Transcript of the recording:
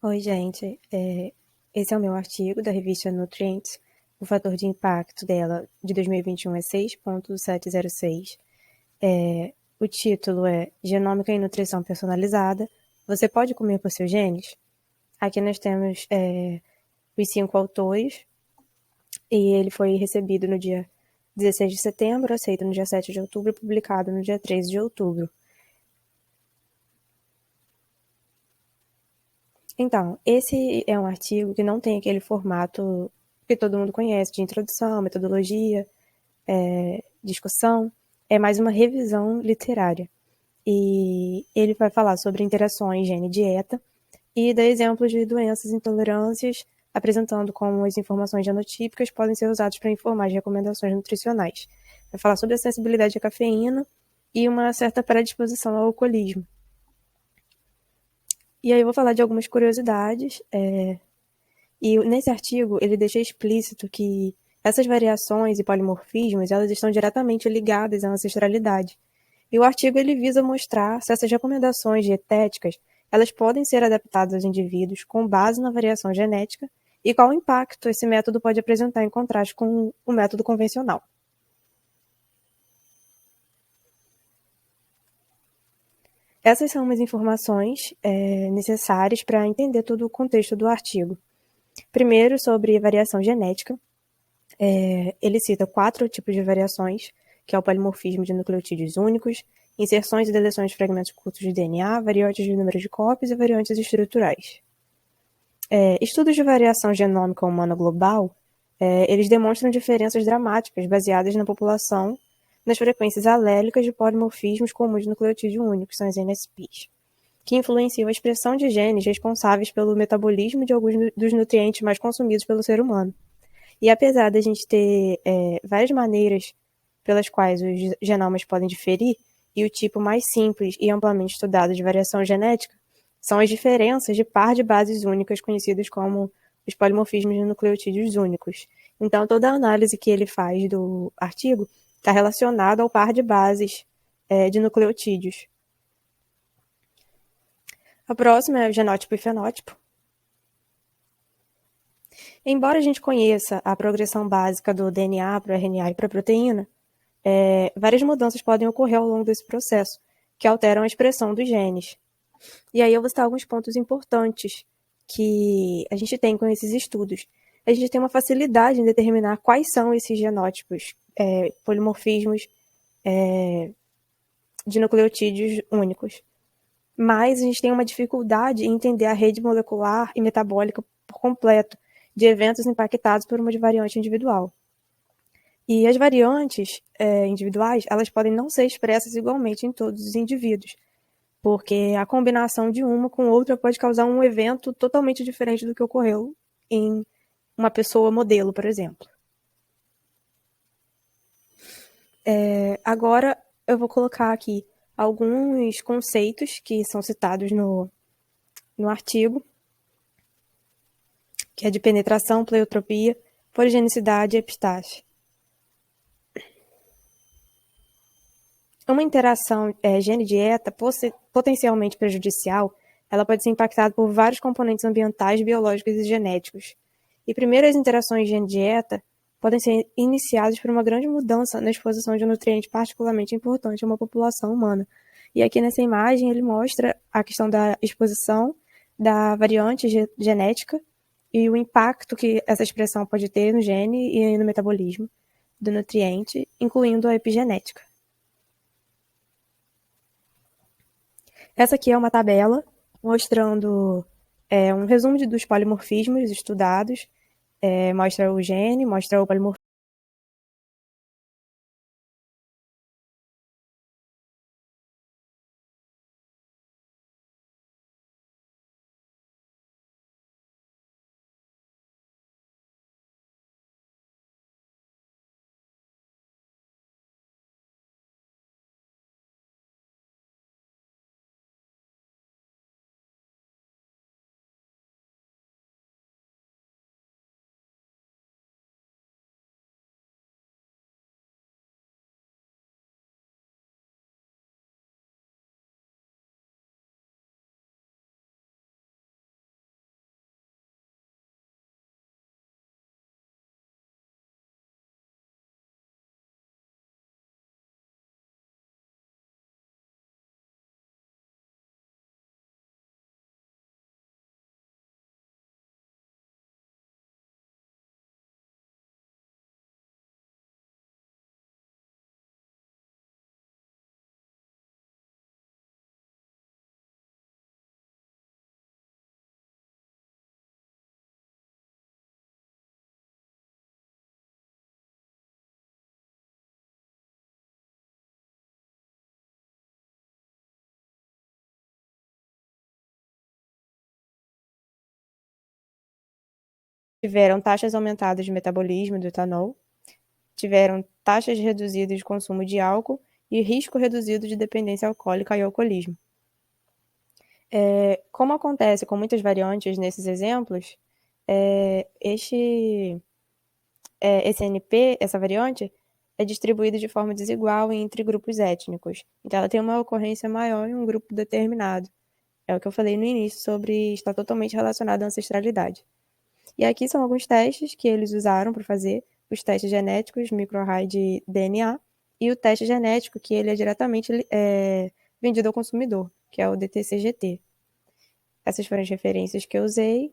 Oi, gente. Esse é o meu artigo da revista Nutrients. O fator de impacto dela de 2021 é 6.706. O título é Genômica e Nutrição Personalizada. Você pode comer por seus genes? Aqui nós temos os 5 autores, e ele foi recebido no dia 16 de setembro, aceito no dia 7 de outubro e publicado no dia 13 de outubro. Então, esse é um artigo que não tem aquele formato que todo mundo conhece, de introdução, metodologia, discussão. É mais uma revisão literária. E ele vai falar sobre interações gene-dieta e dar exemplos de doenças e intolerâncias, apresentando como as informações genotípicas podem ser usadas para informar as recomendações nutricionais. Vai falar sobre a sensibilidade à cafeína e uma certa predisposição ao alcoolismo. E aí eu vou falar de algumas curiosidades. E nesse artigo, ele deixa explícito que essas variações e polimorfismos, elas estão diretamente ligadas à ancestralidade. E o artigo ele visa mostrar se essas recomendações dietéticas, elas podem ser adaptadas aos indivíduos com base na variação genética e qual impacto esse método pode apresentar em contraste com o método convencional. Essas são umas informações necessárias para entender todo o contexto do artigo. Primeiro, sobre variação genética. Ele cita 4 tipos de variações, que é o polimorfismo de nucleotídeos únicos, inserções e deleções de fragmentos curtos de DNA, variantes de número de cópias e variantes estruturais. Estudos de variação genômica humana global, eles demonstram diferenças dramáticas baseadas na população nas frequências alélicas de polimorfismos comuns de nucleotídeo único, que são as NSPs, que influenciam a expressão de genes responsáveis pelo metabolismo de alguns dos nutrientes mais consumidos pelo ser humano. E apesar da gente ter várias maneiras pelas quais os genomas podem diferir, e o tipo mais simples e amplamente estudado de variação genética são as diferenças de par de bases únicas conhecidas como os polimorfismos de nucleotídeos únicos. Então, toda a análise que ele faz do artigo está relacionada ao par de bases de nucleotídeos. A próxima é o genótipo e fenótipo. Embora a gente conheça a progressão básica do DNA para o RNA e para a proteína, várias mudanças podem ocorrer ao longo desse processo, que alteram a expressão dos genes. E aí eu vou citar alguns pontos importantes que a gente tem com esses estudos. A gente tem uma facilidade em determinar quais são esses genótipos, polimorfismos de nucleotídeos únicos. Mas a gente tem uma dificuldade em entender a rede molecular e metabólica por completo de eventos impactados por uma variante individual. E as variantes individuais, elas podem não ser expressas igualmente em todos os indivíduos, porque a combinação de uma com outra pode causar um evento totalmente diferente do que ocorreu em uma pessoa modelo, por exemplo. Agora eu vou colocar aqui alguns conceitos que são citados no artigo, que é de penetração, pleiotropia, poligenicidade e epistaxe. Uma interação gene-dieta potencialmente prejudicial, ela pode ser impactada por vários componentes ambientais, biológicos e genéticos. E primeiro, as interações gene-dieta podem ser iniciadas por uma grande mudança na exposição de um nutriente particularmente importante a uma população humana. E aqui nessa imagem ele mostra a questão da exposição da variante genética e o impacto que essa expressão pode ter no gene e no metabolismo do nutriente, incluindo a epigenética. Essa aqui é uma tabela mostrando um resumo dos polimorfismos estudados, mostra o gene, mostra o polimorfismo tiveram taxas aumentadas de metabolismo do etanol, tiveram taxas reduzidas de consumo de álcool e risco reduzido de dependência alcoólica e alcoolismo. Como acontece com muitas variantes nesses exemplos, esse NP, essa variante, é distribuída de forma desigual entre grupos étnicos. Então, ela tem uma ocorrência maior em um grupo determinado. É o que eu falei no início sobre estar totalmente relacionado à ancestralidade. E aqui são alguns testes que eles usaram para fazer, os testes genéticos, microarray de DNA, e o teste genético, que ele é diretamente vendido ao consumidor, que é o DTCGT. Essas foram as referências que eu usei.